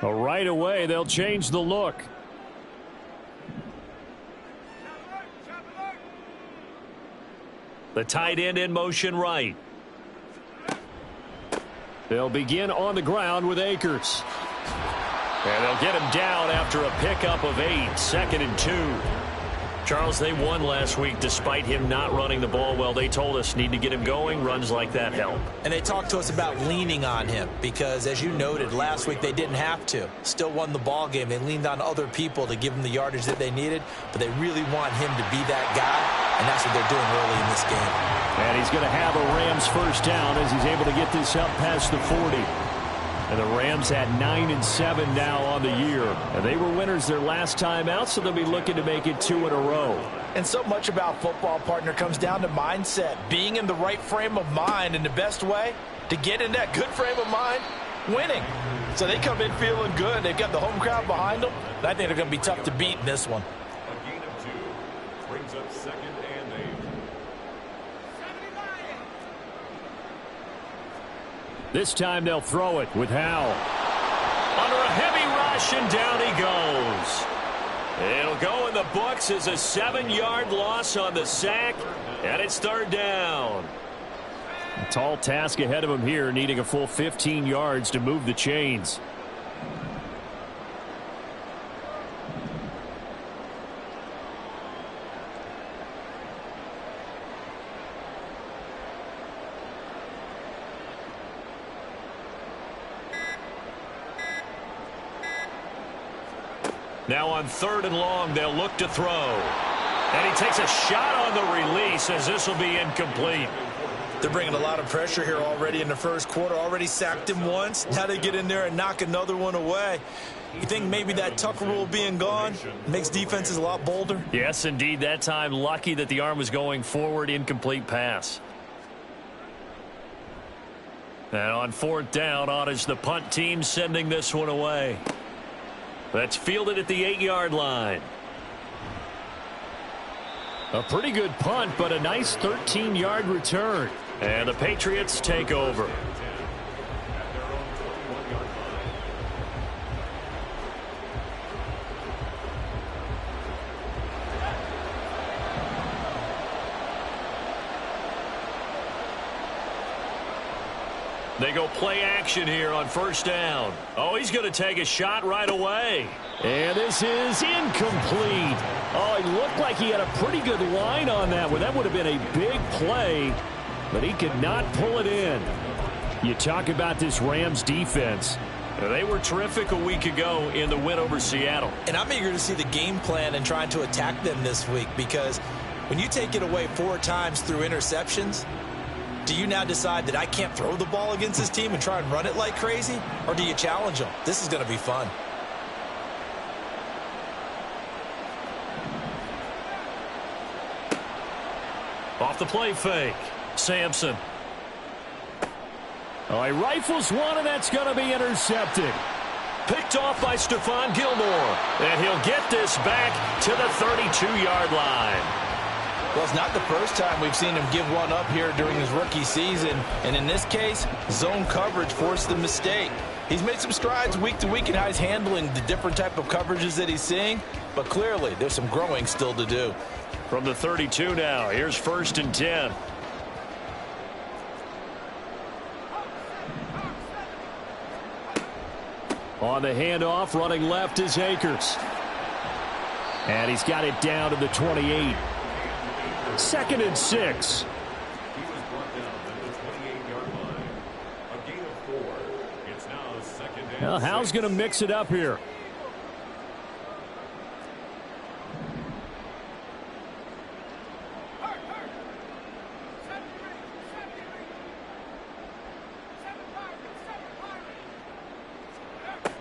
Well, right away, they'll change the look. The tight end in motion right. They'll begin on the ground with Akers. And they'll get him down after a pickup of 8, 2nd and 2. Charles, they won last week despite him not running the ball well. They told us need to get him going. Runs like that help. And they talked to us about leaning on him because, as you noted, last week they didn't have to. Still won the ball game. They leaned on other people to give them the yardage that they needed, but they really want him to be that guy, and that's what they're doing early in this game. And he's going to have a Rams first down as he's able to get this up past the 40. And the Rams had 9-7 now on the year. And they were winners their last time out, so they'll be looking to make it 2 in a row. And so much about football, partner, comes down to mindset. Being in the right frame of mind, and the best way to get in that good frame of mind, winning. So they come in feeling good. They've got the home crowd behind them. And I think they're going to be tough to beat in this one. A gain of 2 brings up 2nd and 8. This time they'll throw it with Howell. Under a heavy rush, and down he goes. It'll go in the books as a 7-yard loss on the sack, and it's 3rd down. A tall task ahead of him here, needing a full 15 yards to move the chains. Now on 3rd and long, they'll look to throw. And he takes a shot on the release as this will be incomplete. They're bringing a lot of pressure here already in the first quarter. Already sacked him once. Now they get in there and knock another one away. You think maybe that Tucker rule being gone makes defenses a lot bolder? Yes, indeed. That time, lucky that the arm was going forward. Incomplete pass. And on 4th down, on is the punt team sending this one away. That's fielded at the 8-yard line. A pretty good punt, but a nice 13-yard return. And the Patriots take over. They go play action here on 1st down. Oh, he's going to take a shot right away. And this is incomplete. Oh, he looked like he had a pretty good line on that one. That would have been a big play, but he could not pull it in. You talk about this Rams defense. They were terrific a week ago in the win over Seattle. And I'm eager to see the game plan and trying to attack them this week, because when you take it away 4 times through interceptions, do you now decide that I can't throw the ball against this team and try and run it like crazy? Or do you challenge them? This is going to be fun. Off the play fake. Sampson. Oh, he rifles one, and that's going to be intercepted. Picked off by Stephon Gilmore. And he'll get this back to the 32-yard line. Well, it's not the first time we've seen him give one up here during his rookie season. And in this case, zone coverage forced the mistake. He's made some strides week to week in how he's handling the different type of coverages that he's seeing. But clearly, there's some growing still to do. From the 32 now, here's 1st and 10. On the handoff, running left is Akers. And he's got it down to the 28. 2nd and 6. He was brought down at the 28-yard line. A gain of 4. It's now 2nd and 6. Well, Howell's going to mix it up here.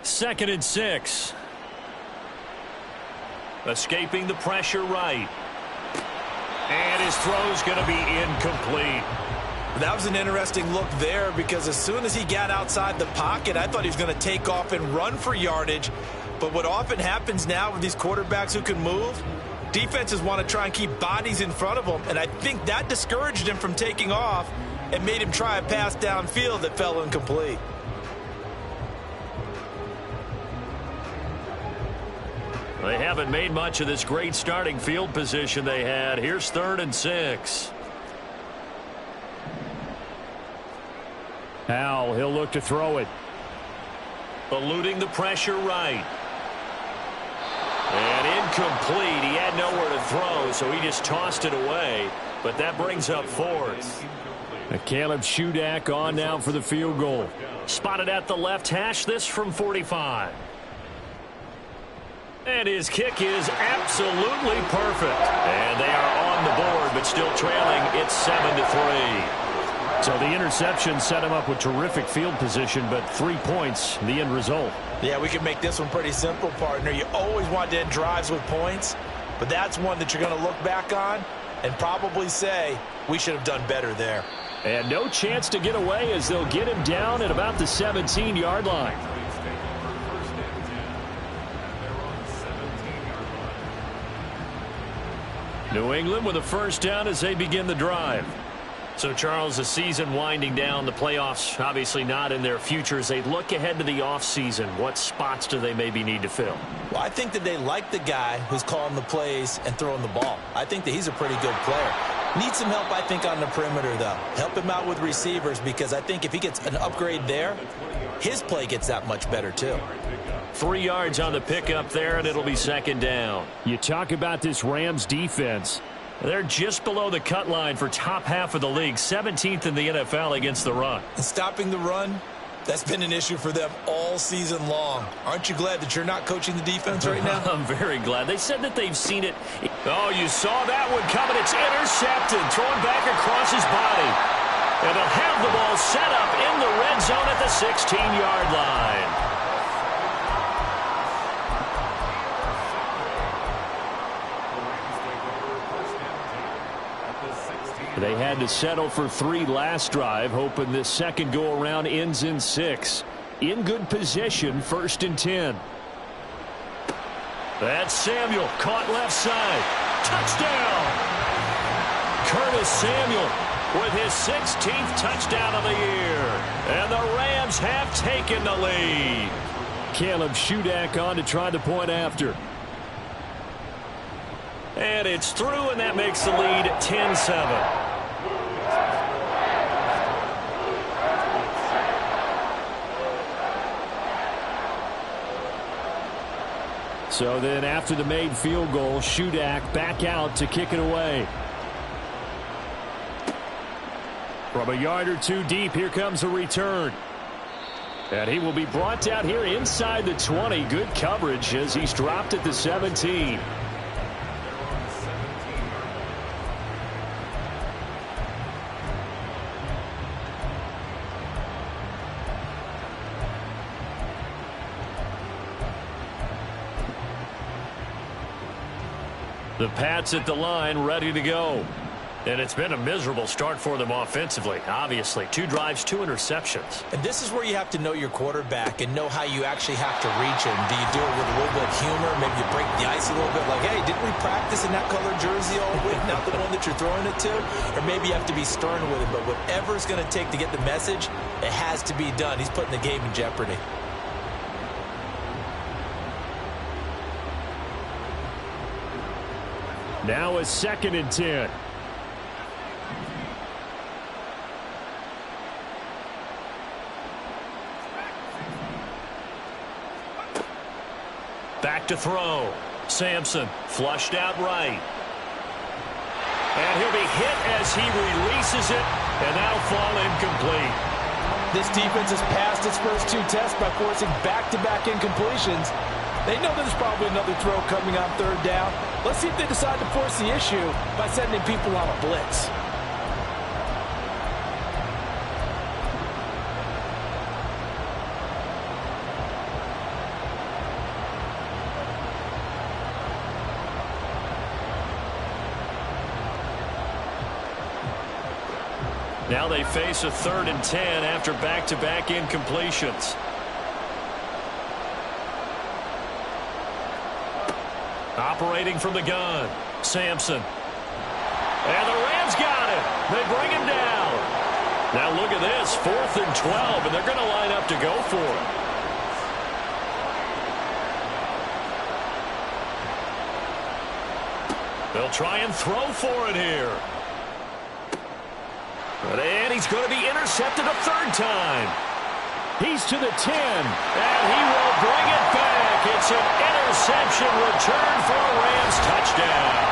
Second and 6. Escaping the pressure right. And his throw's going to be incomplete. That was an interesting look there, because as soon as he got outside the pocket, I thought he was going to take off and run for yardage. But what often happens now with these quarterbacks who can move, defenses want to try and keep bodies in front of them. And I think that discouraged him from taking off and made him try a pass downfield that fell incomplete. They haven't made much of this great starting field position they had. Here's 3rd and 6. Howell, he'll look to throw it. Eluding the pressure right. And incomplete. He had nowhere to throw, so he just tossed it away. But that brings up 4th. Caleb Shudak on now for the field goal. Spotted at the left hash, this from 45. And his kick is absolutely perfect. And they are on the board, but still trailing. It's 7-3. So the interception set him up with terrific field position, but 3 points, the end result. Yeah, we can make this one pretty simple, partner. You always want to end drives with points, but that's one that you're going to look back on and probably say, we should have done better there. And no chance to get away as they'll get him down at about the 17-yard line. New England with a first down as they begin the drive. So, Charles, the season winding down, the playoffs obviously not in their future. As they look ahead to the offseason, what spots do they maybe need to fill? Well, I think that they like the guy who's calling the plays and throwing the ball. I think that he's a pretty good player. Needs some help, I think, on the perimeter, though. Help him out with receivers, because I think if he gets an upgrade there, his play gets that much better, too. 3 yards on the pickup there, and it'll be 2nd down. You talk about this Rams defense. They're just below the cut line for top half of the league, 17th in the NFL against the run. And stopping the run, that's been an issue for them all season long. Aren't you glad that you're not coaching the defense right now? I'm very glad. They said that they've seen it. Oh, you saw that one coming. It's intercepted, thrown back across his body. And they'll have the ball set up in the red zone at the 16-yard line. They had to settle for 3 last drive, hoping this second go-around ends in 6. In good position, 1st and 10. That's Samuel, caught left side. Touchdown! Curtis Samuel with his 16th touchdown of the year. And the Rams have taken the lead. Caleb Shudak on to try the point after. And it's through, and that makes the lead 10-7. So then after the made field goal, Shudak back out to kick it away. From a yard or 2 deep, here comes a return. And he will be brought down here inside the 20. Good coverage as he's dropped at the 17. The Pats at the line, ready to go. And it's been a miserable start for them offensively, obviously. 2 drives, 2 interceptions. And this is where you have to know your quarterback and know how you actually have to reach him. Do you do it with a little bit of humor? Maybe you break the ice a little bit, like, hey, didn't we practice in that colored jersey all week, not the one that you're throwing it to? Or maybe you have to be stern with it, but whatever it's going to take to get the message, it has to be done. He's putting the game in jeopardy. Now a 2nd and 10. Back to throw. Sampson flushed out right. And he'll be hit as he releases it, and that'll fall incomplete. This defense has passed its first 2 tests by forcing back-to-back incompletions. They know there's probably another throw coming on 3rd down. Let's see if they decide to force the issue by sending people on a blitz. Now they face a 3rd and 10 after back-to-back incompletions. Operating from the gun, Sampson. And the Rams got it. They bring him down. Now look at this, 4th and 12, and they're going to line up to go for it. They'll try and throw for it here. And he's going to be intercepted a third time. He's to the 10. And he will bring it back. It's an interception return for a Rams touchdown.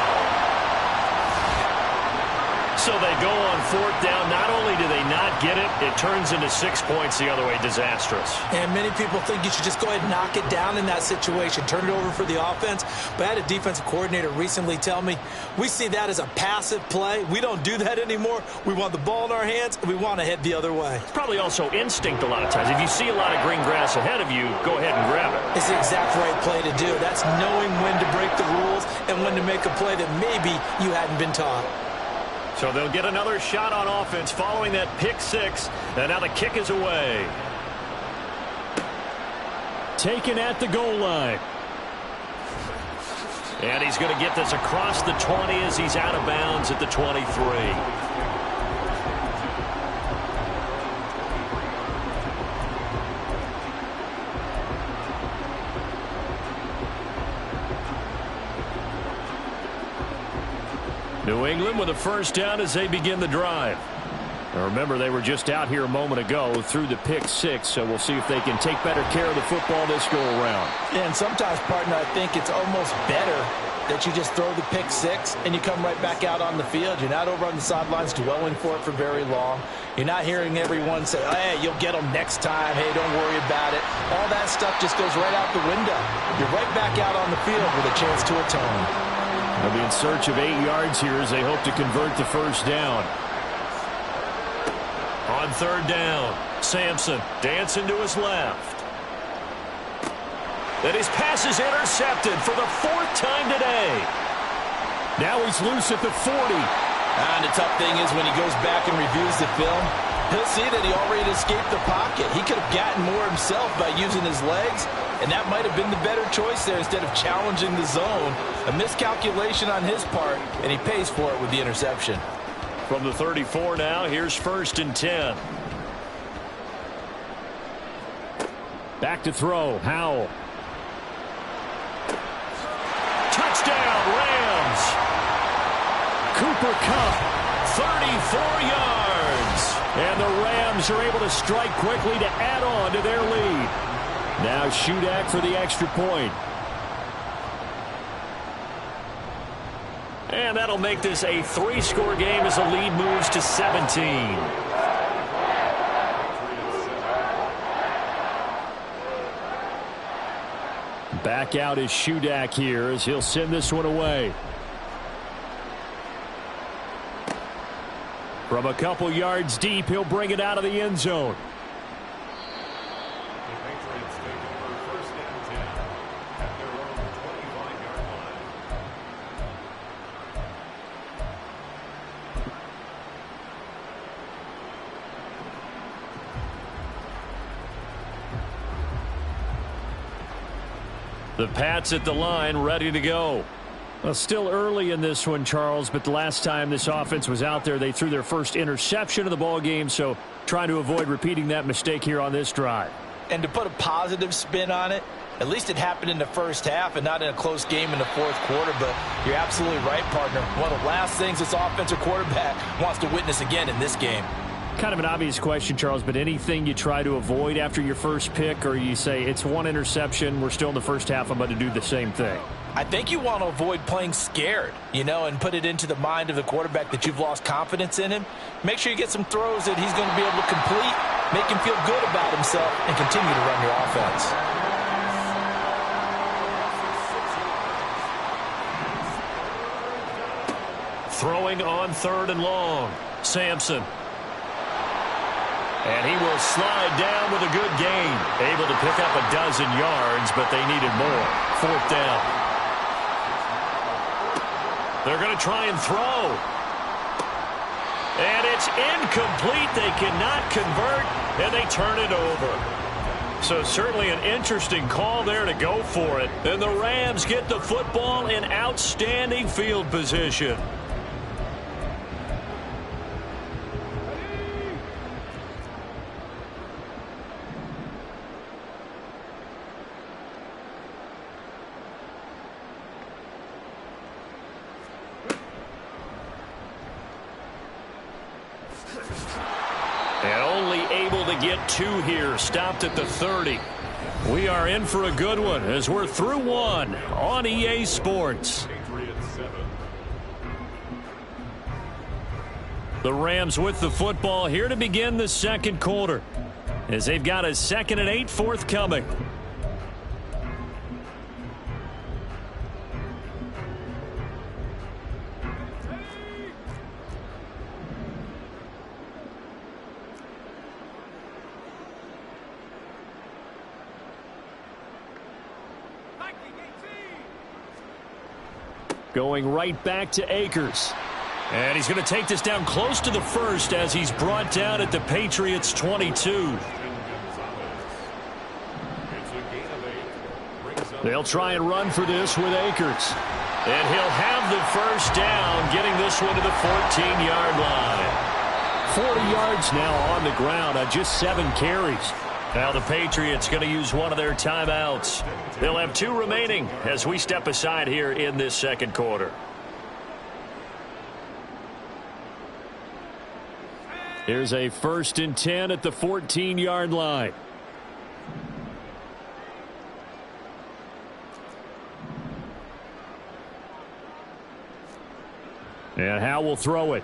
So they go on fourth down. Not only do they not get it, it turns into 6 points the other way. Disastrous. And many people think you should just go ahead and knock it down in that situation. Turn it over for the offense. But I had a defensive coordinator recently tell me, we see that as a passive play. We don't do that anymore. We want the ball in our hands, and we want to head the other way. It's probably also instinct a lot of times. If you see a lot of green grass ahead of you, go ahead and grab it. It's the exact right play to do. That's knowing when to break the rules and when to make a play that maybe you hadn't been taught. So they'll get another shot on offense following that pick six. And now the kick is away. Taken at the goal line. And he's going to get this across the 20 as he's out of bounds at the 23. New England with a first down as they begin the drive. Now remember, they were just out here a moment ago through the pick six, so we'll see if they can take better care of the football this go-around. And sometimes, partner, I think it's almost better that you just throw the pick six and you come right back out on the field. You're not over on the sidelines dwelling for it for very long. You're not hearing everyone say, hey, you'll get them next time. Hey, don't worry about it. All that stuff just goes right out the window. You're right back out on the field with a chance to atone. They'll be in search of 8 yards here as they hope to convert the first down. On third down, Sampson dancing to his left. And his pass is intercepted for the 4th time today. Now he's loose at the 40. And the tough thing is when he goes back and reviews the film, he'll see that he already escaped the pocket. He could have gotten more himself by using his legs, and that might have been the better choice there instead of challenging the zone. A miscalculation on his part, and he pays for it with the interception. From the 34 now, here's 1st and 10. Back to throw, Howell. Touchdown, Rams. Cooper Kupp. 34 yards. And the Rams are able to strike quickly to add on to their lead. Now Shudak for the extra point. And that'll make this a 3-score game as the lead moves to 17. Back out is Shudak here as he'll send this one away. From a couple yards deep, he'll bring it out of the end zone. The Patriots take it for 1st and 10 at their own 25-yard line. The Pats at the line, ready to go. Well, still early in this one, Charles, but the last time this offense was out there, they threw their first interception of the ball game, so trying to avoid repeating that mistake here on this drive. And to put a positive spin on it, at least it happened in the first half and not in a close game in the 4th quarter, but you're absolutely right, partner. One of the last things this offensive quarterback wants to witness again in this game. Kind of an obvious question, Charles, but anything you try to avoid after your first pick, or you say it's one interception, we're still in the first half, I'm going to do the same thing? I think you want to avoid playing scared, and put it into the mind of the quarterback that you've lost confidence in him. Make sure you get some throws that he's going to be able to complete, make him feel good about himself, and continue to run your offense. Throwing on 3rd and long, Sampson. And he will slide down with a good gain. Able to pick up a dozen yards, but they needed more. 4th down. They're going to try and throw. And it's incomplete. They cannot convert, and they turn it over. So certainly an interesting call there to go for it. And the Rams get the football in outstanding field position. to get 2 here, stopped at the 30. We are in for a good one as we're through 1 on EA Sports. The Rams with the football here to begin the second quarter as they've got a 2nd and 8 forthcoming. Going right back to Akers. And he's going to take this down close to the first as he's brought down at the Patriots 22. They'll try and run for this with Akers. And he'll have the first down, getting this one to the 14-yard line. 40 yards now on the ground on just 7 carries. Now the Patriots going to use one of their timeouts. They'll have 2 remaining as we step aside here in this second quarter. Here's a 1st and 10 at the 14-yard line. And Howe will throw it.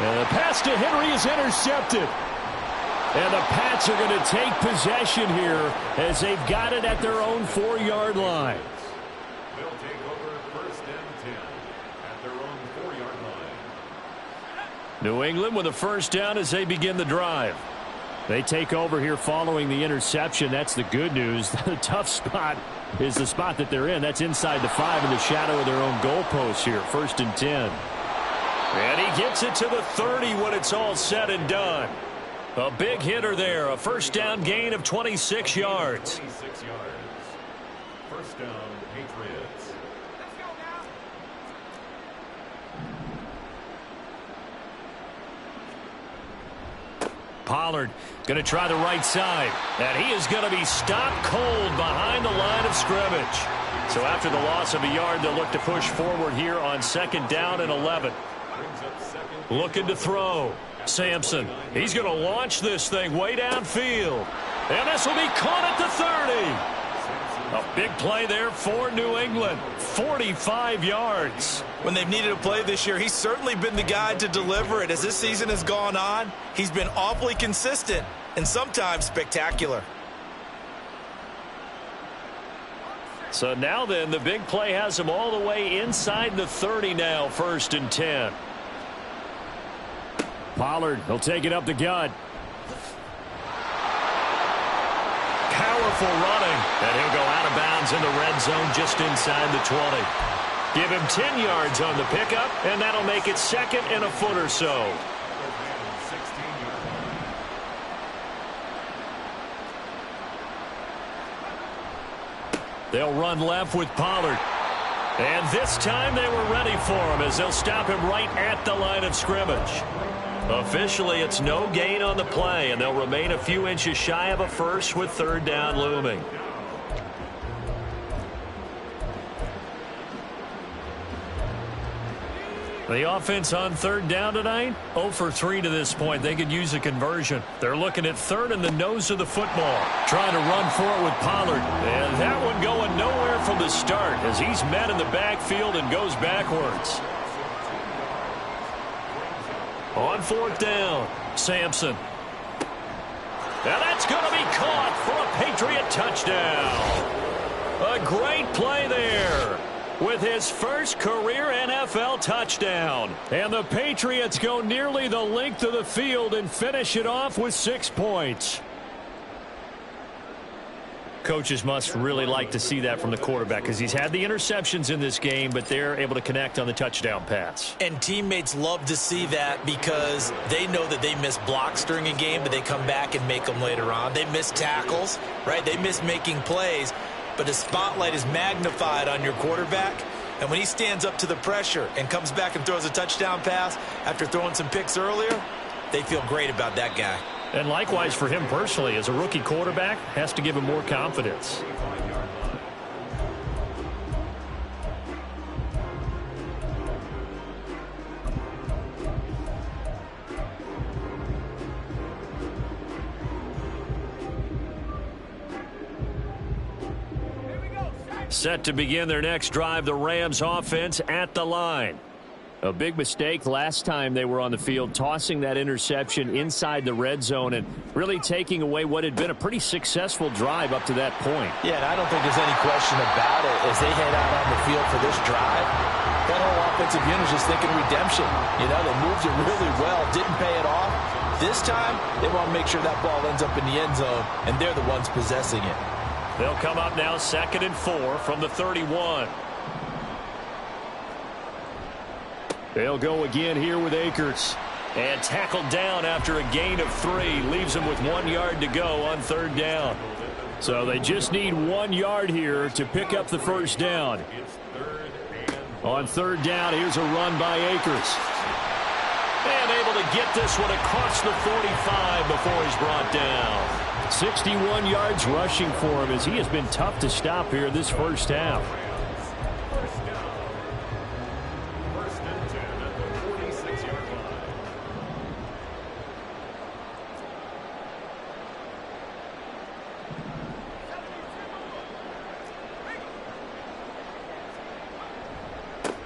And the pass to Henry is intercepted. And the Pats are going to take possession here as they've got it at their own 4-yard line. They'll take over 1st and 10 at their own 4-yard line. New England with a first down as they begin the drive. They take over here following the interception. That's the good news. The tough spot is the spot that they're in. That's inside the 5 in the shadow of their own goalpost here. 1st and 10. And he gets it to the 30 when it's all said and done. A big hitter there. A first down gain of 26 yards. 26 yards. First down, Patriots. Pollard going to try the right side. And he is going to be stopped cold behind the line of scrimmage. So after the loss of a yard, they'll look to push forward here on 2nd down and 11. Looking to throw. Sampson. He's going to launch this thing way downfield. And this will be caught at the 30. A big play there for New England. 45 yards. When they've needed a play this year, he's certainly been the guy to deliver it. As this season has gone on, he's been awfully consistent and sometimes spectacular. So now then, the big play has him all the way inside the 30 now, 1st and 10. Pollard, he'll take it up the gut. Powerful running. And he'll go out of bounds in the red zone just inside the 20. Give him 10 yards on the pickup, and that'll make it 2nd and a foot or so. They'll run left with Pollard. And this time they were ready for him as they'll stop him right at the line of scrimmage. Officially, it's no gain on the play, and they'll remain a few inches shy of a first with 3rd down looming. The offense on 3rd down tonight, 0 for 3 to this point. They could use a conversion. They're looking at 3rd and the nose of the football. Trying to run for it with Pollard. And that one going nowhere from the start as he's met in the backfield and goes backwards. On 4th down, Sampson. And that's going to be caught for a Patriot touchdown. A great play there with his first career NFL touchdown. And the Patriots go nearly the length of the field and finish it off with 6 points. Coaches must really like to see that from the quarterback because he's had the interceptions in this game, but they're able to connect on the touchdown pass. And teammates love to see that because they know that they miss blocks during a game, but they come back and make them later on. They miss tackles, right? They miss making plays, but the spotlight is magnified on your quarterback. And when he stands up to the pressure and comes back and throws a touchdown pass after throwing some picks earlier, they feel great about that guy. And likewise for him personally, as a rookie quarterback, has to give him more confidence. Set to begin their next drive, the Rams offense at the line. A big mistake last time they were on the field, tossing that interception inside the red zone and really taking away what had been a pretty successful drive up to that point. Yeah, and I don't think there's any question about it. As they head out on the field for this drive, that whole offensive unit is just thinking redemption. You know, they moved it really well, didn't pay it off. This time, they want to make sure that ball ends up in the end zone, and they're the ones possessing it. They'll come up now 2nd and 4 from the 31. They'll go again here with Akers. And tackled down after a gain of 3. Leaves him with 1 yard to go on 3rd down. So they just need 1 yard here to pick up the first down. On 3rd down, here's a run by Akers. And able to get this one across the 45 before he's brought down. 61 yards rushing for him as he has been tough to stop here this first half.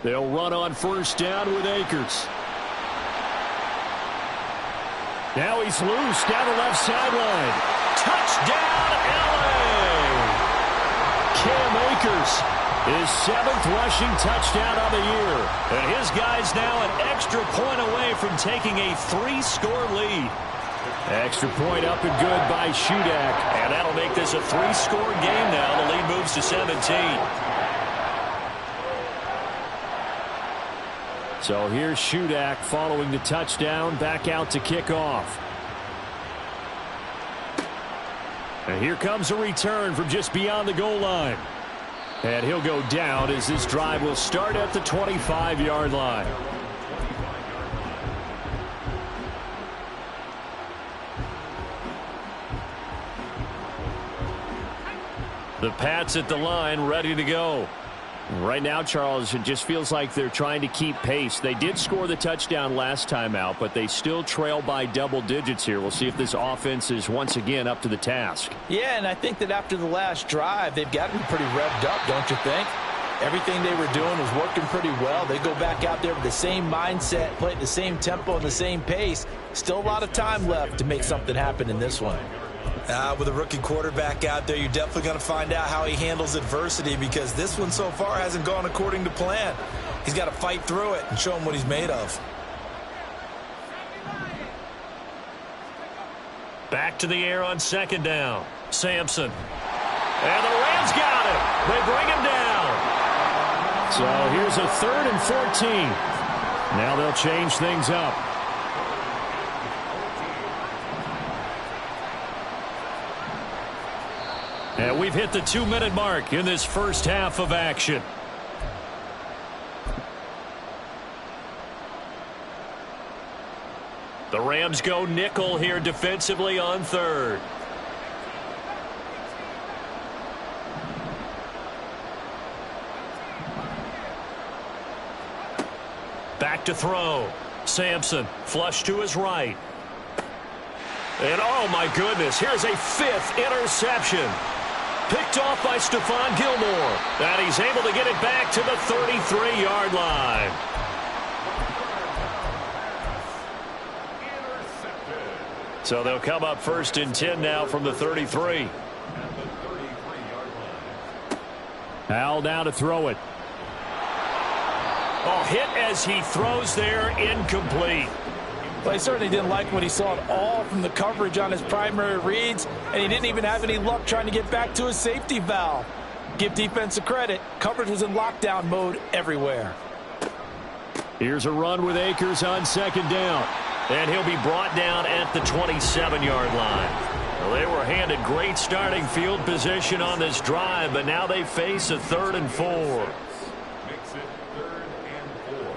They'll run on 1st down with Akers. Now he's loose down the left sideline. Touchdown, LA! Cam Akers, his 7th rushing touchdown on the year. And his guy's now an extra point away from taking a 3-score lead. Extra point up and good by Shudak. And that'll make this a 3-score game now. The lead moves to 17. So here's Shudak following the touchdown, back out to kick off. And here comes a return from just beyond the goal line. And he'll go down as this drive will start at the 25-yard line. The Pats at the line, ready to go. Right now, Charles, it just feels like they're trying to keep pace. They did score the touchdown last time out, but they still trail by double digits here. We'll see if this offense is once again up to the task. Yeah, and I think that after the last drive, they've got to be pretty revved up, don't you think? Everything they were doing was working pretty well. They go back out there with the same mindset, play at the same tempo and the same pace. Still a lot of time left to make something happen in this one. With a rookie quarterback out there, you're definitely going to find out how he handles adversity, because this one so far hasn't gone according to plan. He's got to fight through it and show him what he's made of. Back to the air on 2nd down. Sampson. And the Rams got him. They bring him down. So here's a 3rd and 14. Now they'll change things up. And we've hit the 2-minute mark in this first half of action. The Rams go nickel here defensively on 3rd. Back to throw. Sampson, flush to his right. And oh my goodness, here's a 5th interception. Picked off by Stephon Gilmore. And he's able to get it back to the 33-yard line. So they'll come up 1st and 10 now from the 33. Howell down to throw it. Oh, hit as he throws there, incomplete. Well, he certainly didn't like what he saw at all from the coverage on his primary reads, and he didn't even have any luck trying to get back to his safety valve. Give defense a credit. Coverage was in lockdown mode everywhere. Here's a run with Akers on 2nd down. And he'll be brought down at the 27-yard line. Well, they were handed great starting field position on this drive, but now they face a 3rd and 4. Makes it 3rd and 4.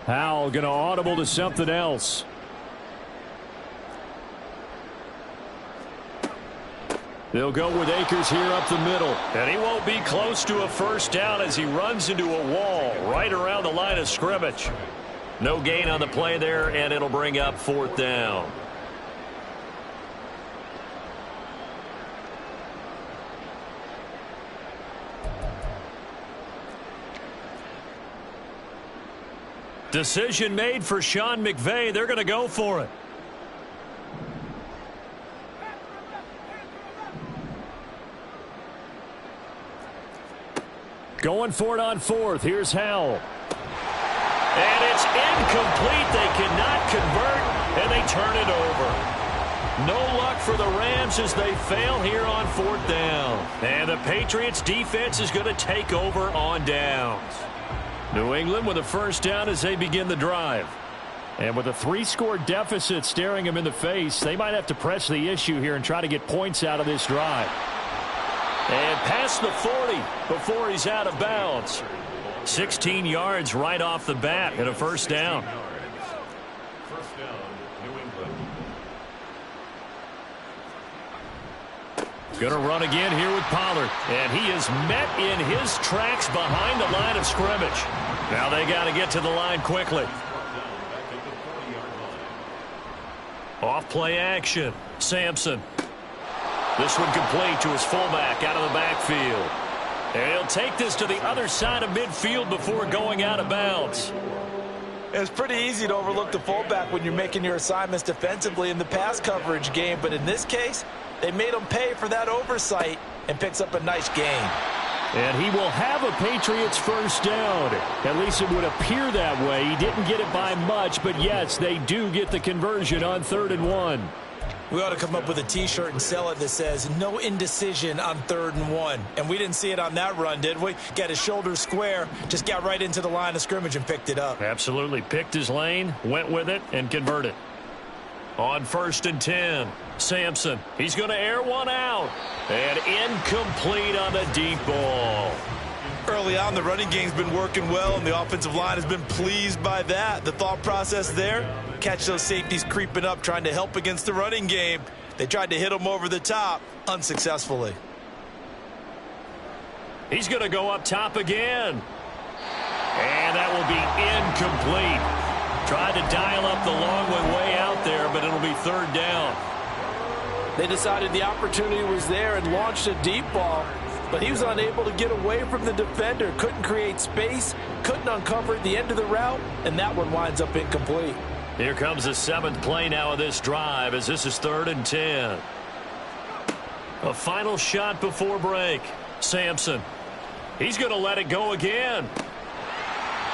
Howell going to audible to something else. They'll go with Akers here up the middle. And he won't be close to a first down as he runs into a wall right around the line of scrimmage. No gain on the play there, and it'll bring up 4th down. Decision made for Sean McVay. They're going to go for it. Going for it on 4th. Here's Howell. And it's incomplete. They cannot convert, and they turn it over. No luck for the Rams as they fail here on 4th down. And the Patriots defense is going to take over on downs. New England with a 1st down as they begin the drive. And with a 3-score deficit staring them in the face, they might have to press the issue here and try to get points out of this drive. And past the 40 before he's out of bounds. 16 yards right off the bat and a 1st down. 1st down, New England. Going to run again here with Pollard. And he is met in his tracks behind the line of scrimmage. Now they got to get to the line quickly. Off play action. Sampson. This one complete to his fullback out of the backfield. And he'll take this to the other side of midfield before going out of bounds. It's pretty easy to overlook the fullback when you're making your assignments defensively in the pass coverage game. But in this case, they made him pay for that oversight and picks up a nice gain. And he will have a Patriots 1st down. At least it would appear that way. He didn't get it by much, but yes, they do get the conversion on 3rd and 1. We ought to come up with a T-shirt and sell it that says, no indecision on 3rd and 1. And we didn't see it on that run, did we? Got his shoulders square, just got right into the line of scrimmage and picked it up. Absolutely. Picked his lane, went with it, and converted. On 1st and 10, Sampson. He's going to air one out. And incomplete on the deep ball. Early on, the running game's been working well, and the offensive line has been pleased by that. The thought process there, catch those safeties creeping up, trying to help against the running game. They tried to hit them over the top, unsuccessfully. He's going to go up top again. And that will be incomplete. Tried to dial up the long way out there, but it'll be 3rd down. They decided the opportunity was there and launched a deep ball, but he was unable to get away from the defender, couldn't create space, couldn't uncover the end of the route, and that one winds up incomplete. Here comes the 7th play now of this drive as this is 3rd and 10. A final shot before break. Sampson. He's going to let it go again.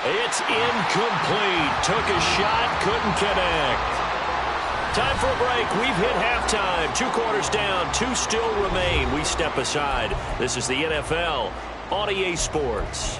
It's incomplete. Took a shot, couldn't connect. Time for a break. We've hit halftime. 2 quarters down, 2 still remain. We step aside. This is the NFL on EA Sports.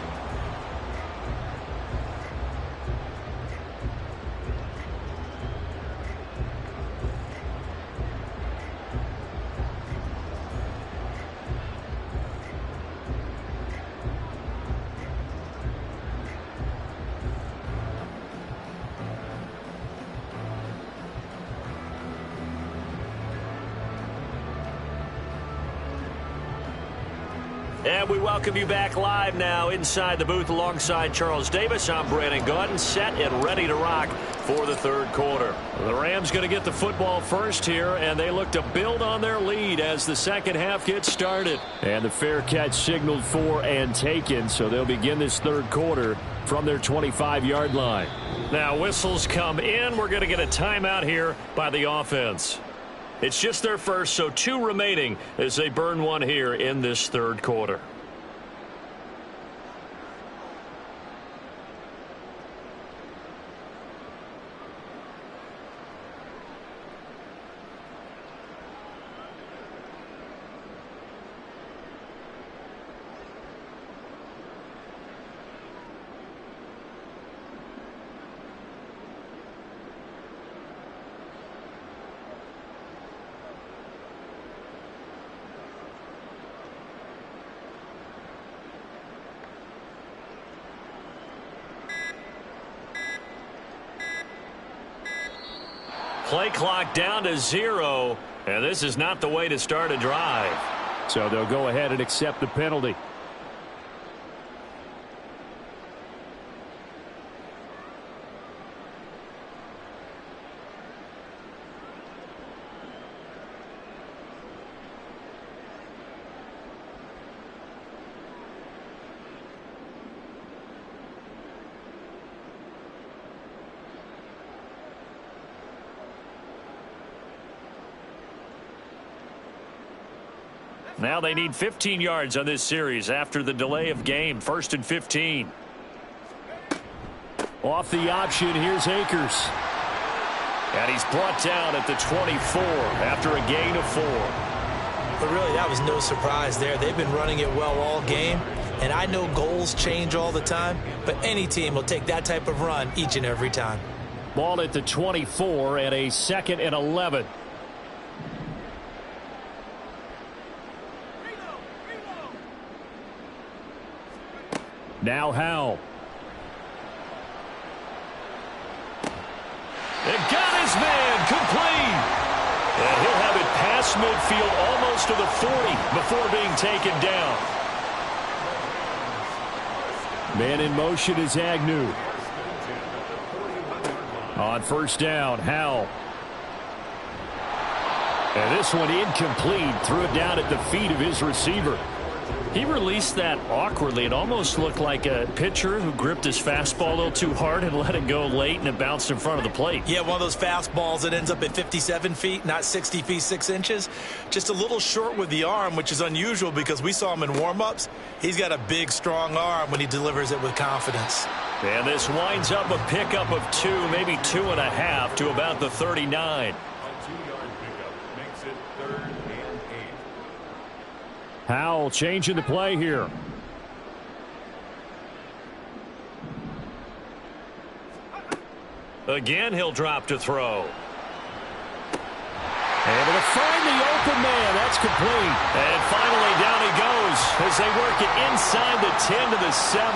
And we welcome you back live now inside the booth alongside Charles Davis. I'm Brandon Gaudin, set and ready to rock for the 3rd quarter. The Rams going to get the football first here, and they look to build on their lead as the 2nd half gets started. And the fair catch signaled for and taken, so they'll begin this 3rd quarter from their 25-yard line. Now whistles come in. We're going to get a timeout here by the offense. It's just their first, so 2 remaining as they burn one here in this 3rd quarter. Play clock down to 0, and this is not the way to start a drive. So they'll go ahead and accept the penalty. Now they need 15 yards on this series after the delay of game. 1st and 15. Off the option, here's Akers. And he's brought down at the 24 after a gain of 4. But really, that was no surprise there. They've been running it well all game. And I know goals change all the time, but any team will take that type of run each and every time. Ball at the 24 and a 2nd and 11. Now Howell. And got his man complete. And he'll have it past midfield almost to the 40 before being taken down. Man in motion is Agnew. On 1st down, Howell. And this one incomplete. Threw it down at the feet of his receiver. He released that awkwardly. It almost looked like a pitcher who gripped his fastball a little too hard and let it go late, and it bounced in front of the plate. Yeah, one of those fastballs that ends up at 57 feet, not 60 feet 6 inches. Just a little short with the arm, which is unusual because we saw him in warm-ups. He's got a big, strong arm when he delivers it with confidence. And this winds up a pickup of 2, maybe 2.5 to about the 39. Howell changing the play here. Again, he'll drop to throw. Able to find the open man. That's complete. And finally down he goes as they work it inside the 10 to the 7.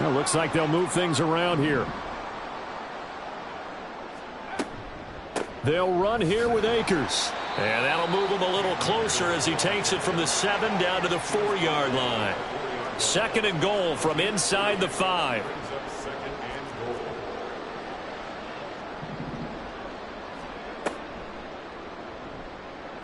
Well, looks like they'll move things around here. They'll run here with Akers. And that'll move him a little closer as he takes it from the 7 down to the 4-yard line. 2nd and goal from inside the 5.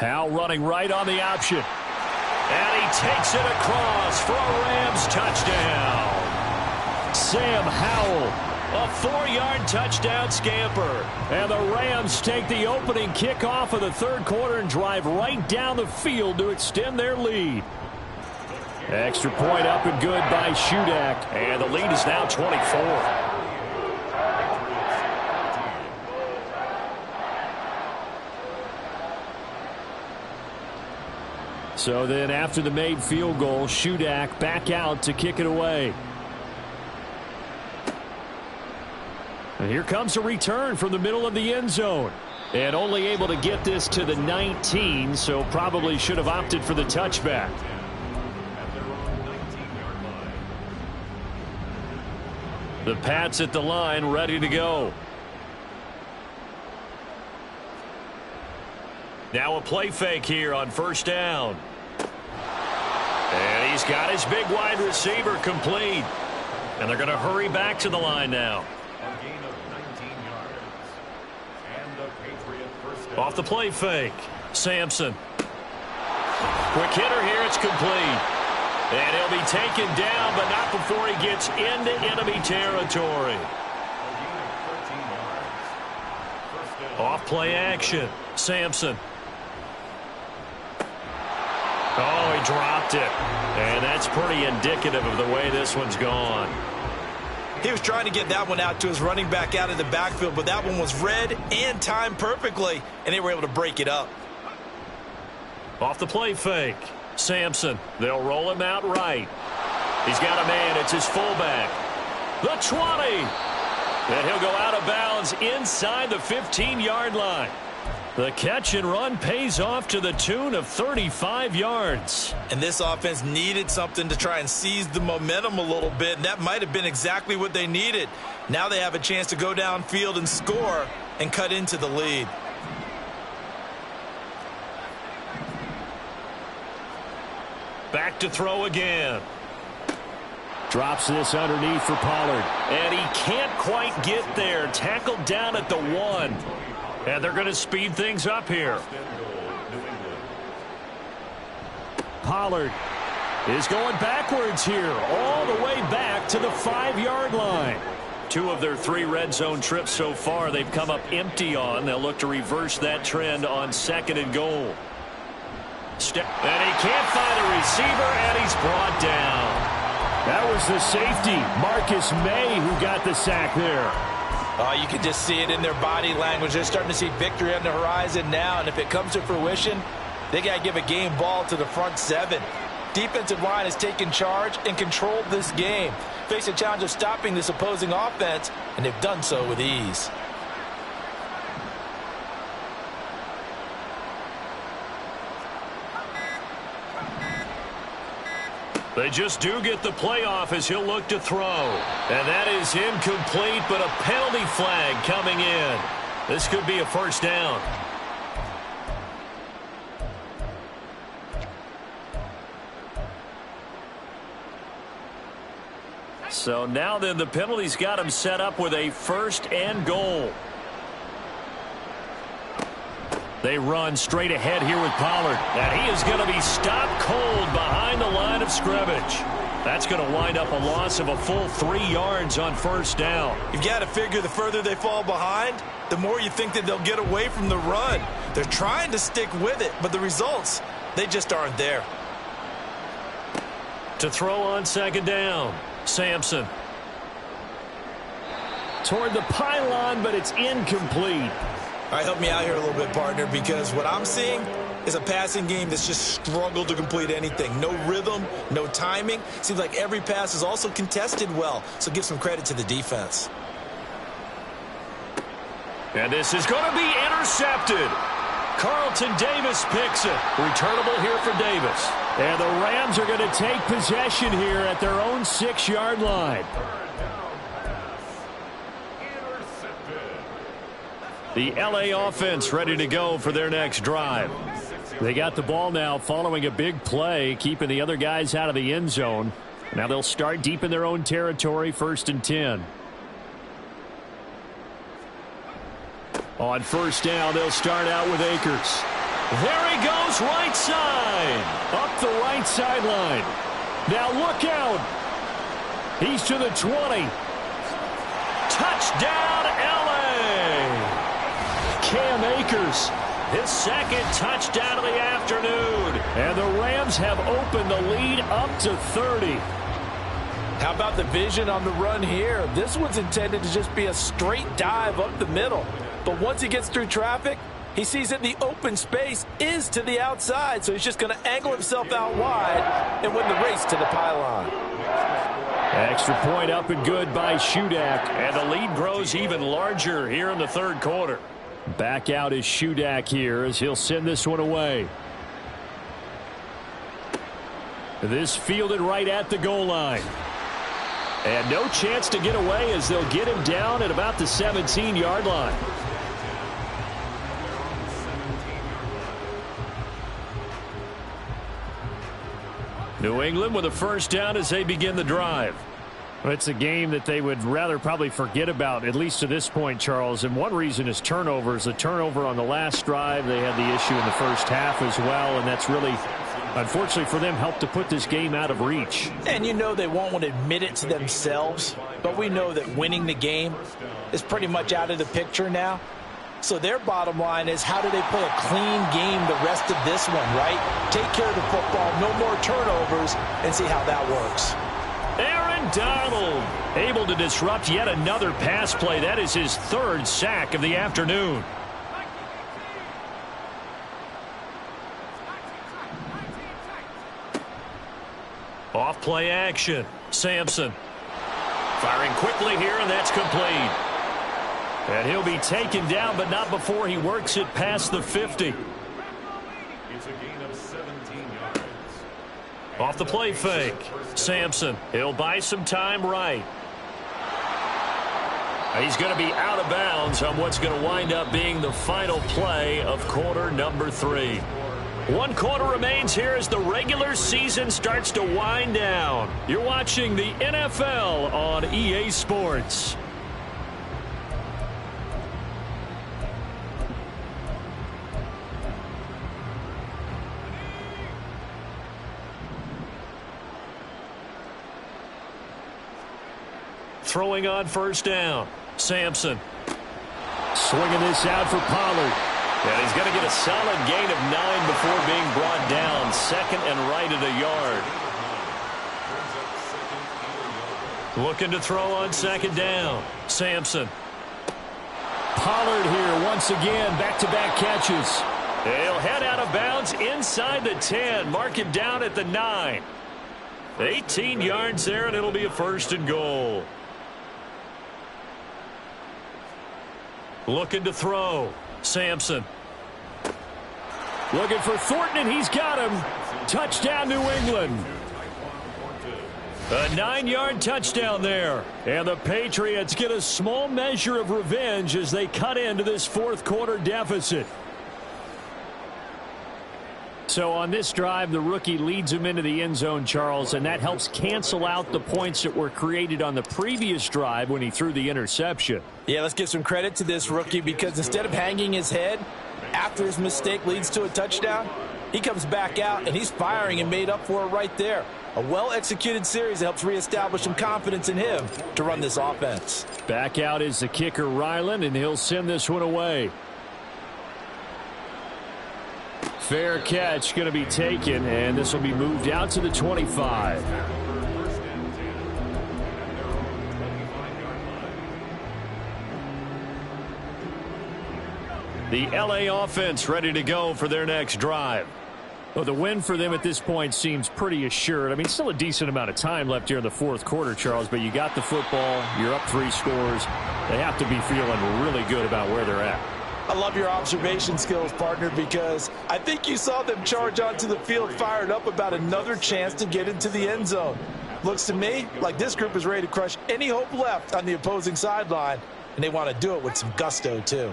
Howell running right on the option. And he takes it across for a Rams touchdown. Sam Howell. A 4-yard touchdown scamper. And the Rams take the opening kickoff of the 3rd quarter and drive right down the field to extend their lead. Extra point up and good by Shudak. And the lead is now 24. So then after the made field goal, Shudak back out to kick it away. And here comes a return from the middle of the end zone. And only able to get this to the 19, so probably should have opted for the touchback. The Pats at the line, ready to go. Now a play fake here on 1st down. And he's got his big wide receiver complete. And they're going to hurry back to the line now. Off the play fake. Sampson. Quick hitter here. It's complete. And he'll be taken down, but not before he gets into enemy territory. Off play action. Sampson. Oh, he dropped it. And that's pretty indicative of the way this one's gone. He was trying to get that one out to his running back out of the backfield, but that one was read and timed perfectly, and they were able to break it up. Off the play fake. Sampson. They'll roll him out right. He's got a man. It's his fullback. The 20. And he'll go out of bounds inside the 15-yard line. The catch and run pays off to the tune of 35 yards. And this offense needed something to try and seize the momentum a little bit, and that might have been exactly what they needed. Now they have a chance to go downfield and score and cut into the lead. Back to throw again. Drops this underneath for Pollard. And he can't quite get there. Tackled down at the 1. And they're going to speed things up here. Pollard is going backwards here, all the way back to the 5-yard line. 2 of their 3 red zone trips so far, they've come up empty on. They'll look to reverse that trend on 2nd and goal. And he can't find a receiver, and he's brought down. That was the safety, Marcus May, who got the sack there. You can just see it in their body language. They're starting to see victory on the horizon now, and if it comes to fruition, they got to give a game ball to the front 7. Defensive line has taken charge and controlled this game. Face a challenge of stopping this opposing offense, and they've done so with ease. They just do get the playoff as he'll look to throw. And that is incomplete, but a penalty flag coming in. This could be a first down. So now then the penalty's got him set up with a 1st and goal. They run straight ahead here with Pollard. And he is going to be stopped cold behind the line of scrimmage. That's going to wind up a loss of a full 3 yards on 1st down. You've got to figure the further they fall behind, the more you think that they'll get away from the run. They're trying to stick with it, but the results, they just aren't there. To throw on 2nd down, Sampson. Toward the pylon, but it's incomplete. All right, help me out here a little bit, partner, because what I'm seeing is a passing game that's just struggled to complete anything. No rhythm, no timing. Seems like every pass is also contested well, so give some credit to the defense. And this is going to be intercepted. Carlton Davis picks it. Returnable here for Davis. And the Rams are going to take possession here at their own 6-yard line. The LA offense ready to go for their next drive. They got the ball now following a big play, keeping the other guys out of the end zone. Now they'll start deep in their own territory, 1st and 10. On 1st down, they'll start out with Akers. There he goes, right side. Up the right sideline. Now look out. He's to the 20. Touchdown, LA. Cam Akers. His 2nd touchdown of the afternoon. And the Rams have opened the lead up to 30. How about the vision on the run here? This one's intended to just be a straight dive up the middle. But once he gets through traffic, he sees that the open space is to the outside, so he's just going to angle himself out wide and win the race to the pylon. Extra point up and good by Shudak. And the lead grows even larger here in the 3rd quarter. Back out is Shudak here as he'll send this one away. This fielded right at the goal line. And no chance to get away as they'll get him down at about the 17-yard line. New England with a 1st down as they begin the drive. Well, it's a game that they would rather probably forget about, at least to this point, Charles. And one reason is turnovers. A turnover on the last drive. They had the issue in the 1st half as well, and that's really, unfortunately for them, helped to put this game out of reach. And you know they won't want to admit it to themselves, but we know that winning the game is pretty much out of the picture now. So their bottom line is, how do they play a clean game the rest of this one, right? Take care of the football, no more turnovers, and see how that works. Aaron Donald able to disrupt yet another pass play. That is his 3rd sack of the afternoon. Off play action. Sampson firing quickly here, and that's complete. And he'll be taken down, but not before he works it past the 50. It's a gain of 17 yards. Off the play fake. Sampson, he'll buy some time right. He's going to be out of bounds on what's going to wind up being the final play of quarter number 3. 1 quarter remains here as the regular season starts to wind down. You're watching the NFL on EA Sports. throwing on first down. Sampson. Swinging this out for Pollard. And he's going to get a solid gain of 9 before being brought down. Second and right at a yard. Looking to throw on second down. Sampson. Pollard here once again, back-to-back catches. He'll head out of bounds inside the 10. Mark it down at the 9. 18 yards there, and it'll be a first and goal. Looking to throw. Sampson. Looking for Thornton, and he's got him. Touchdown, New England. A 9-yard touchdown there. And the Patriots get a small measure of revenge as they cut into this fourth quarter deficit. So on this drive, the rookie leads him into the end zone, Charles, and that helps cancel out the points that were created on the previous drive when he threw the interception. Yeah, let's give some credit to this rookie because instead of hanging his head after his mistake leads to a touchdown, he comes back out and he's firing and made up for it right there. A well-executed series that helps reestablish some confidence in him to run this offense. Back out is the kicker, Ryland, and he'll send this one away. Fair catch going to be taken, and this will be moved out to the 25. The LA offense ready to go for their next drive. Well, the win for them at this point seems pretty assured. I mean, still a decent amount of time left here in the fourth quarter, Charles, but you got the football, you're up 3 scores. They have to be feeling really good about where they're at. I love your observation skills, partner, because I think you saw them charge onto the field fired up about another chance to get into the end zone. Looks to me like this group is ready to crush any hope left on the opposing sideline, and they want to do it with some gusto, too.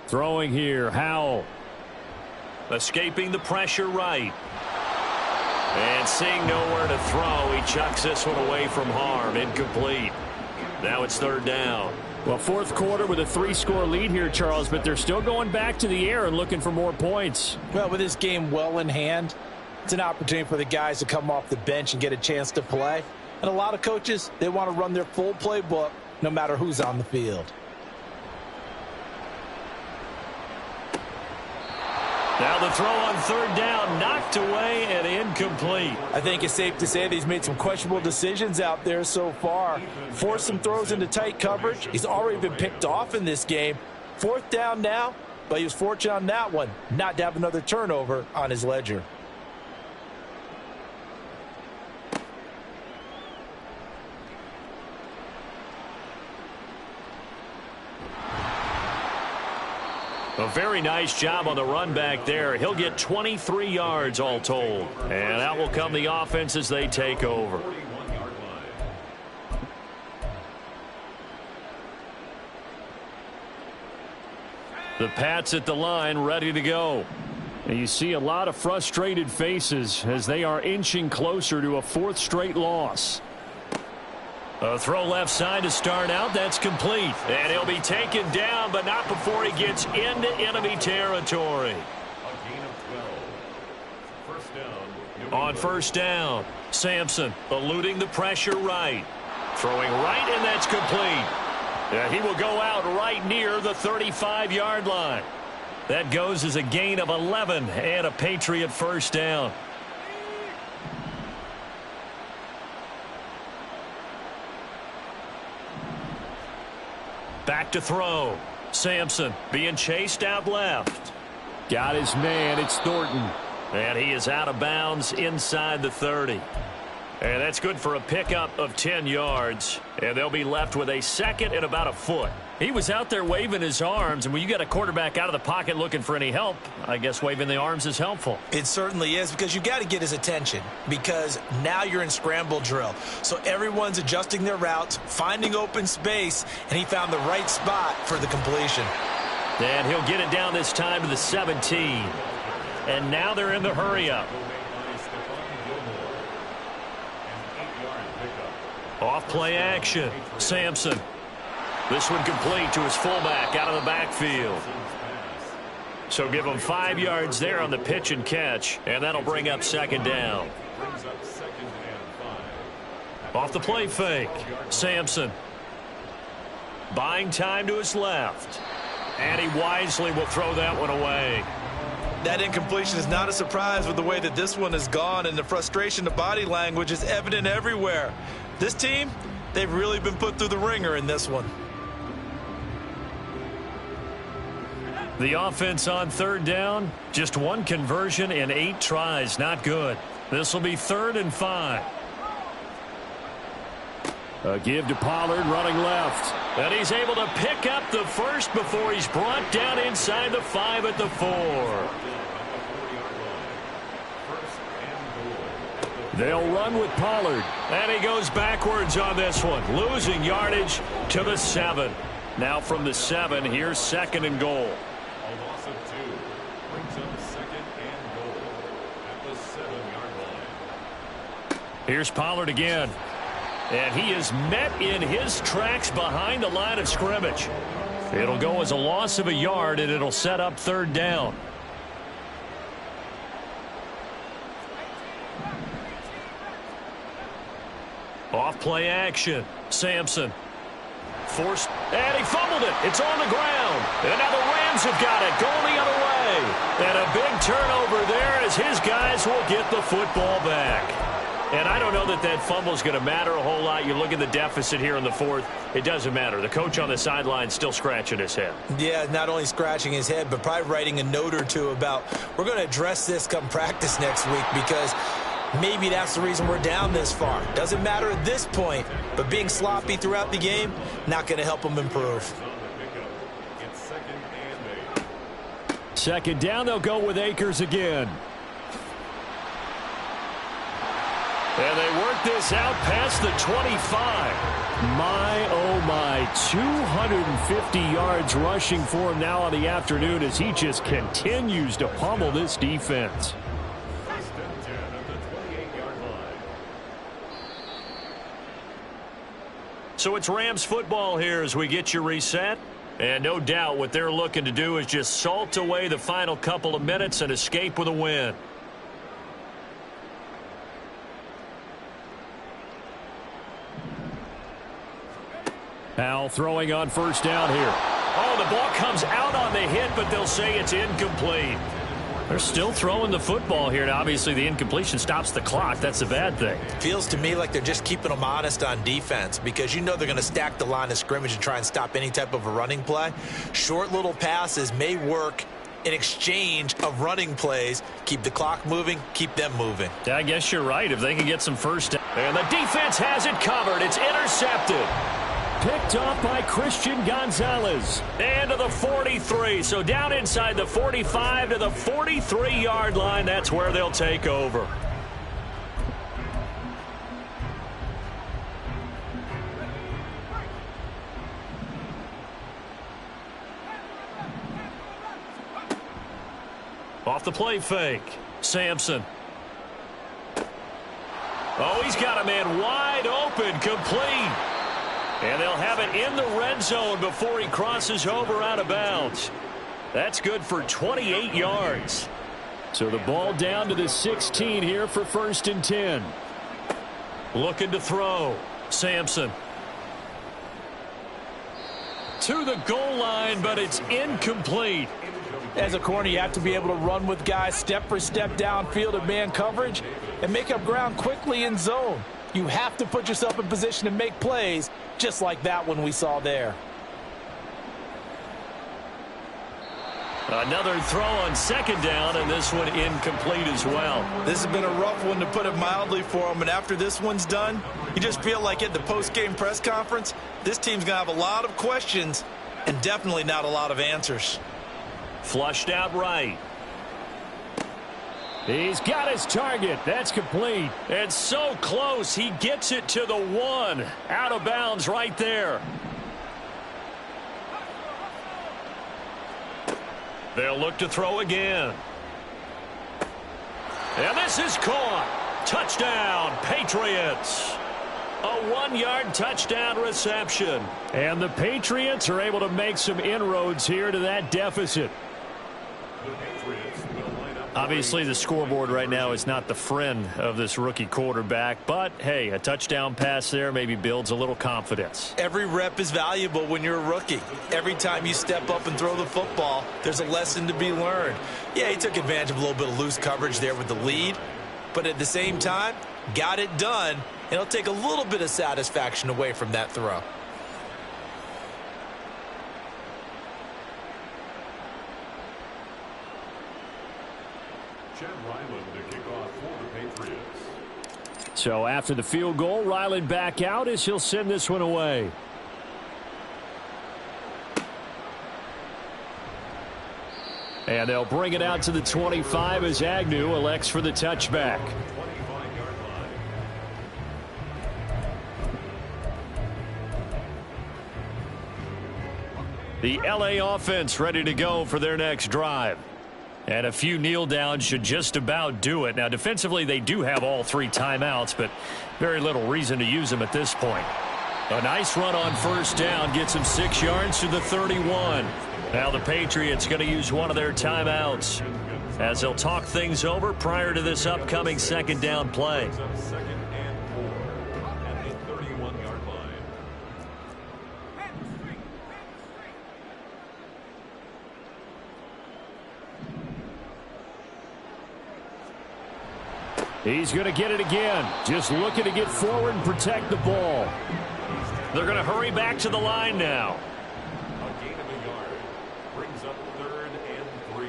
Throwing here, Howell. Escaping the pressure right. And seeing nowhere to throw, he chucks this one away from harm. Incomplete. Now it's third down. Well, fourth quarter with a 3-score lead here, Charles, but they're still going back to the air and looking for more points. Well, with this game well in hand, it's an opportunity for the guys to come off the bench and get a chance to play. And a lot of coaches, they want to run their full playbook no matter who's on the field. Now the throw on third down, knocked away and incomplete. I think it's safe to say that he's made some questionable decisions out there so far. Forced some throws into tight coverage. He's already been picked off in this game. Fourth down now, but he was fortunate on that one not to have another turnover on his ledger. A very nice job on the run back there. He'll get 23 yards all told. And out will come the offense as they take over. The Pats at the line, ready to go. And you see a lot of frustrated faces as they are inching closer to a 4th straight loss. A throw left side to start out. That's complete. And he'll be taken down, but not before he gets into enemy territory. On first down, Sampson eluding the pressure right. Throwing right, and that's complete. And he will go out right near the 35-yard line. That goes as a gain of 11 and a Patriot first down. Back to throw. Sampson being chased out left. Got his man. It's Thornton. And he is out of bounds inside the 30. And that's good for a pickup of 10 yards. And they'll be left with a second and about a foot. He was out there waving his arms, and when you got a quarterback out of the pocket looking for any help, I guess waving the arms is helpful. It certainly is, because you got to get his attention, because now you're in scramble drill. So everyone's adjusting their routes, finding open space, and he found the right spot for the completion. And he'll get it down this time to the 17. And now they're in the hurry-up. Off play action. Sampson. This one complete to his fullback out of the backfield. So give him 5 yards there on the pitch and catch, and that'll bring up second down. Off the play fake, Sampson. Buying time to his left. And he wisely will throw that one away. That incompletion is not a surprise with the way that this one has gone, and the frustration, the body language is evident everywhere. This team, they've really been put through the ringer in this one. The offense on third down, just 1 conversion in 8 tries. Not good. This will be 3rd and 5. A give to Pollard running left. And he's able to pick up the first before he's brought down inside the 5 at the 4. They'll run with Pollard. And he goes backwards on this one, losing yardage to the 7. Now from the 7, here's 2nd and goal. A loss of 2 brings up 2nd and goal at the 7-yard line. Here's Pollard again. And he is met in his tracks behind the line of scrimmage. It'll go as a loss of a yard, and it'll set up 3rd down. Off play action. Sampson. Forced. And he fumbled it. It's on the ground. And now the Rams have got it. Going the other way. And a big turnover there as his guys will get the football back. And I don't know that that fumble is going to matter a whole lot. You look at the deficit here in the 4th. It doesn't matter. The coach on the sideline still scratching his head. Yeah, not only scratching his head, but probably writing a note or two about we're going to address this come practice next week because maybe that's the reason we're down this far. Doesn't matter at this point, but being sloppy throughout the game, not going to help them improve. 2nd down, they'll go with Akers again. And they work this out past the 25. My, oh my, 250 yards rushing for him now on the afternoon as he just continues to pummel this defense. So it's Rams football here as we get you reset. And no doubt what they're looking to do is just salt away the final couple of minutes and escape with a win. Powell throwing on 1st down here. Oh, the ball comes out on the hit, but they'll say it's incomplete. They're still throwing the football here. Now, obviously, the incompletion stops the clock. That's a bad thing. Feels to me like they're just keeping them honest on defense because you know they're going to stack the line of scrimmage and try and stop any type of a running play. Short little passes may work in exchange of running plays. Keep the clock moving, keep them moving. Yeah, I guess you're right. If they can get some first down. And the defense has it covered. It's intercepted. Picked off by Christian Gonzalez. And to the 43. So down inside the 45 to the 43-yard line. That's where they'll take over. Off the play fake. Sampson. Oh, he's got a man wide open, complete. And they'll have it in the red zone before he crosses over out of bounds. That's good for 28 yards. So the ball down to the 16 here for 1st and 10. Looking to throw. Sampson. To the goal line, but it's incomplete. As a corner, you have to be able to run with guys step for step downfield of man coverage and make up ground quickly in zone. You have to put yourself in position to make plays, just like that one we saw there. Another throw on 2nd down, and this one incomplete as well. This has been a rough one, to put it mildly, for him. And after this one's done, you just feel like at the post-game press conference, this team's going to have a lot of questions and definitely not a lot of answers. Flushed out right. He's got his target. That's complete. And so close, he gets it to the 1. Out of bounds right there. They'll look to throw again. And this is caught. Touchdown, Patriots. A 1-yard touchdown reception. And the Patriots are able to make some inroads here to that deficit. The Patriots will line up. Obviously, the scoreboard right now is not the friend of this rookie quarterback. But, hey, a touchdown pass there maybe builds a little confidence. Every rep is valuable when you're a rookie. Every time you step up and throw the football, there's a lesson to be learned. Yeah, he took advantage of a little bit of loose coverage there with the lead. But at the same time, got it done. And it'll take a little bit of satisfaction away from that throw. Chad Ryland to kick off for the Patriots. So after the field goal, Ryland back out as he'll send this one away. And they'll bring it out to the 25 as Agnew elects for the touchback. 25-yard line. The LA offense ready to go for their next drive. And a few kneel downs should just about do it. Now, defensively, they do have all 3 timeouts, but very little reason to use them at this point. A nice run on first down gets them 6 yards to the 31. Now the Patriots going to use one of their timeouts as they'll talk things over prior to this upcoming second down play. Brings up 2nd and 4 at the 31-yard line. He's going to get it again. Just looking to get forward and protect the ball. They're going to hurry back to the line now. A gain of a yard. Brings up 3rd and 3.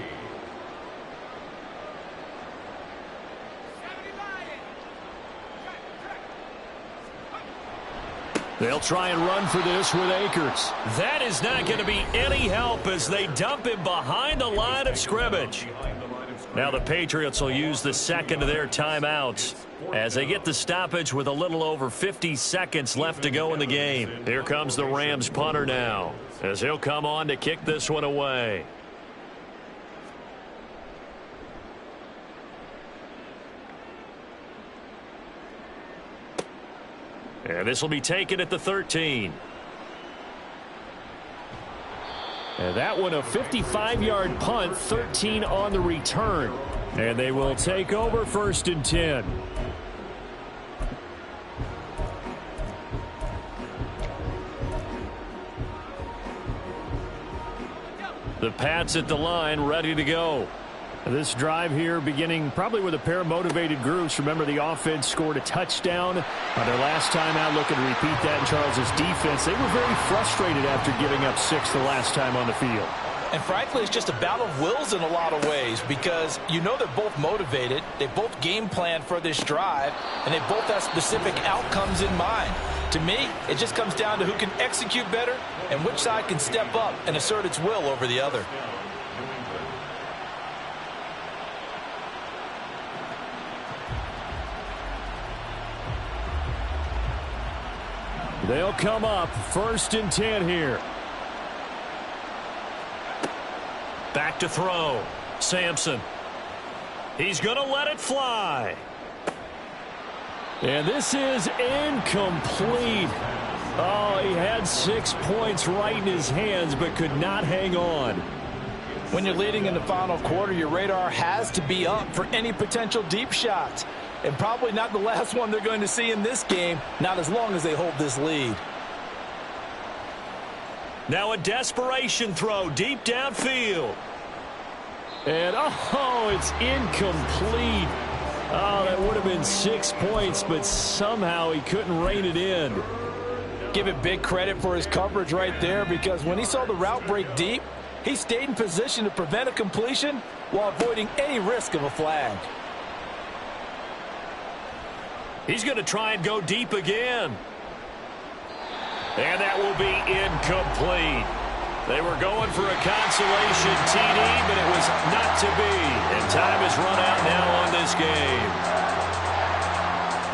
They'll try and run for this with Akers. That is not going to be any help as they dump him behind the line of scrimmage. Behind the line of scrimmage. Now the Patriots will use the second of their timeouts as they get the stoppage with a little over 50 seconds left to go in the game. Here comes the Rams punter now as he'll come on to kick this one away. And this will be taken at the 13. And that one a 55-yard punt, 13 on the return. And they will take over 1st and 10. The Pats at the line, ready to go. This drive here beginning probably with a pair of motivated groups. Remember, the offense scored a touchdown on their last time out, looking to repeat that in Charles's defense. They were very frustrated after giving up 6 the last time on the field. And frankly, it's just a battle of wills in a lot of ways because you know they're both motivated. They both game plan for this drive, and they both have specific outcomes in mind. To me, it just comes down to who can execute better and which side can step up and assert its will over the other. They'll come up 1st and 10 here. Back to throw. Sampson. He's going to let it fly. And this is incomplete. Oh, he had 6 points right in his hands but could not hang on. When you're leading in the final quarter, your radar has to be up for any potential deep shots. And probably not the last one they're going to see in this game, not as long as they hold this lead. Now a desperation throw deep downfield. And, oh, it's incomplete. Oh, that would have been 6 points, but somehow he couldn't rein it in. Give it big credit for his coverage right there because when he saw the route break deep, he stayed in position to prevent a completion while avoiding any risk of a flag. He's going to try and go deep again. And that will be incomplete. They were going for a consolation TD, but it was not to be. And time is run out now on this game.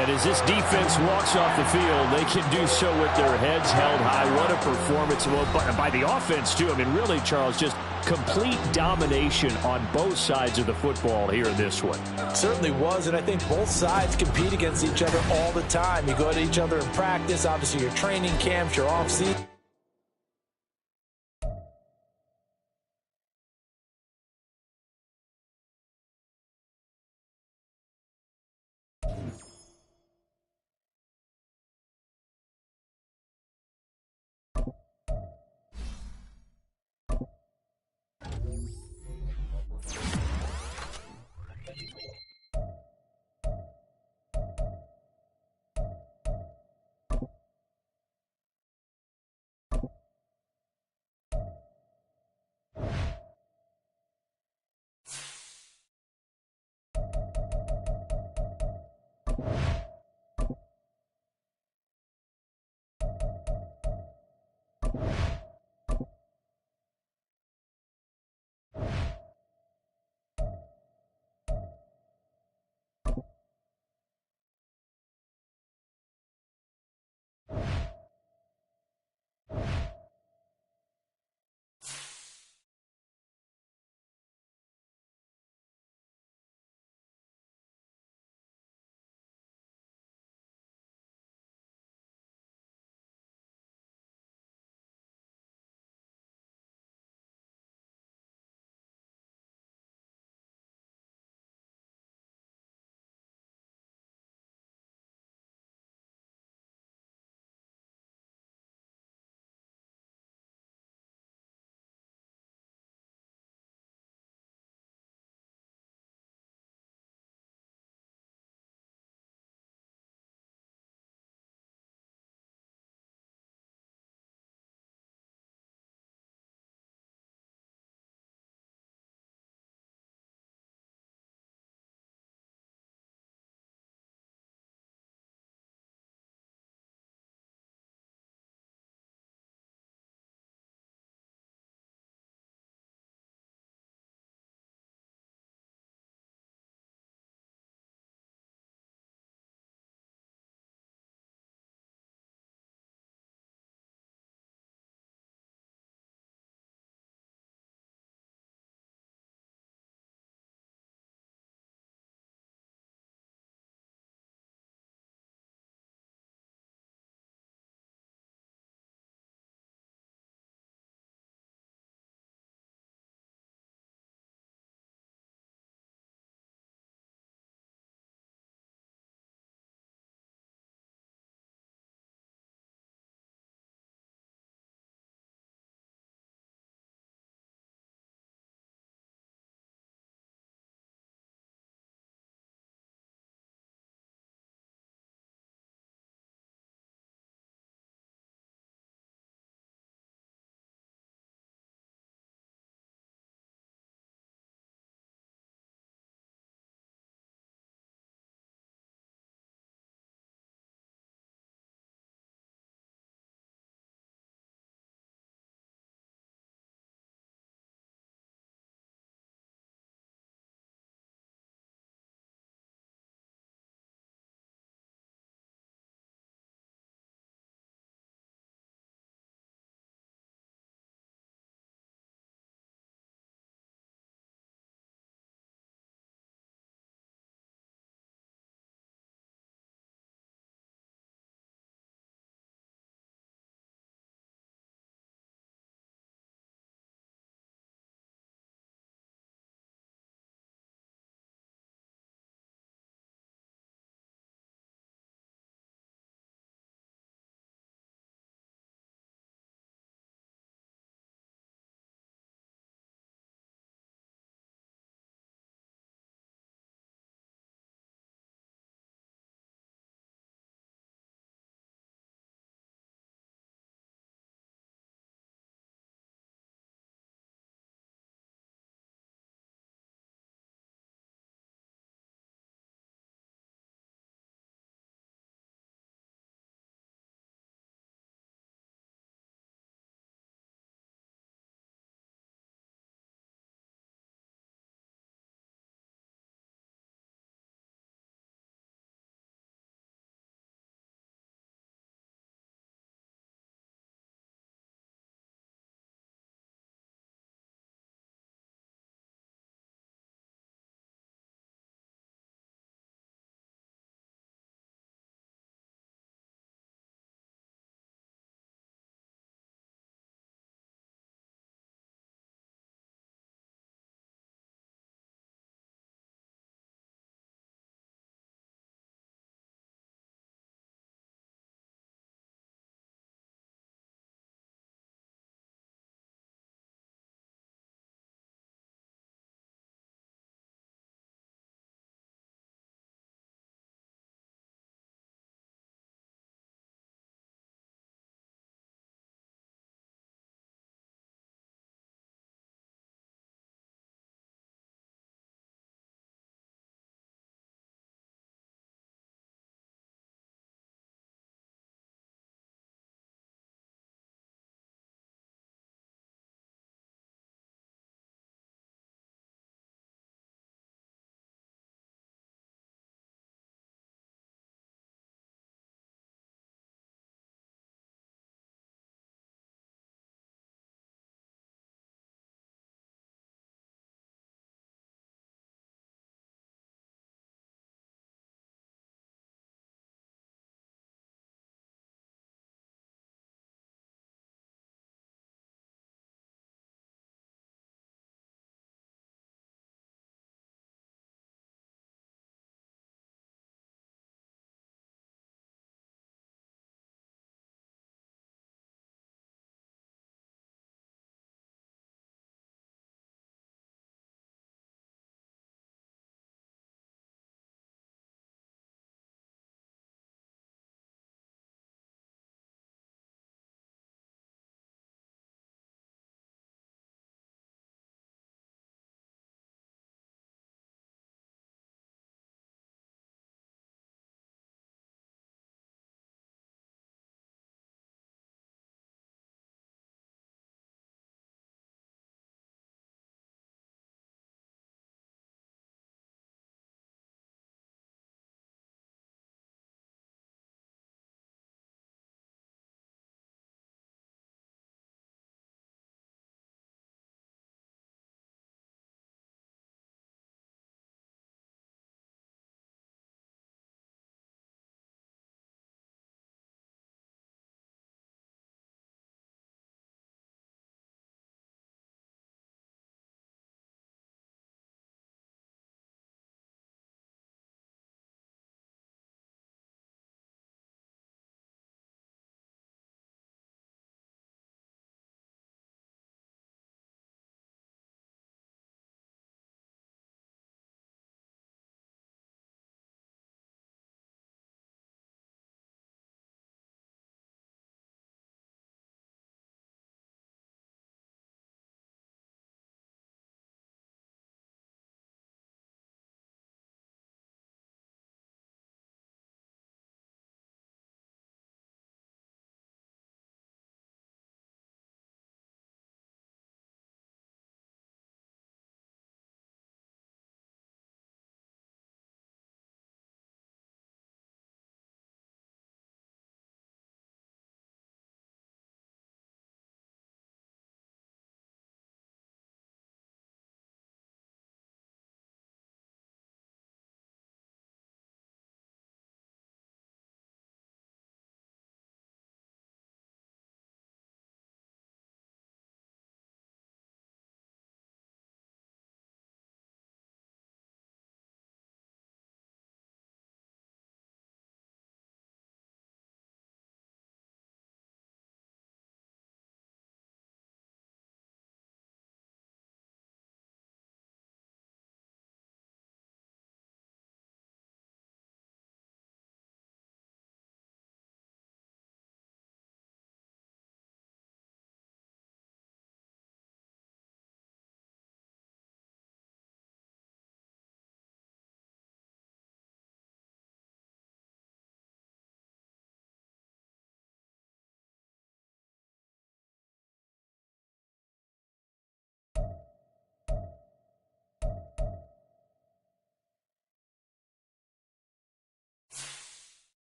And as this defense walks off the field, they can do so with their heads held high. What a performance by the offense, too. I mean, really, Charles, just Complete domination on both sides of the football here in this one. Certainly was, and I think both sides compete against each other all the time. You go to each other in practice, obviously your training camps, your off-season.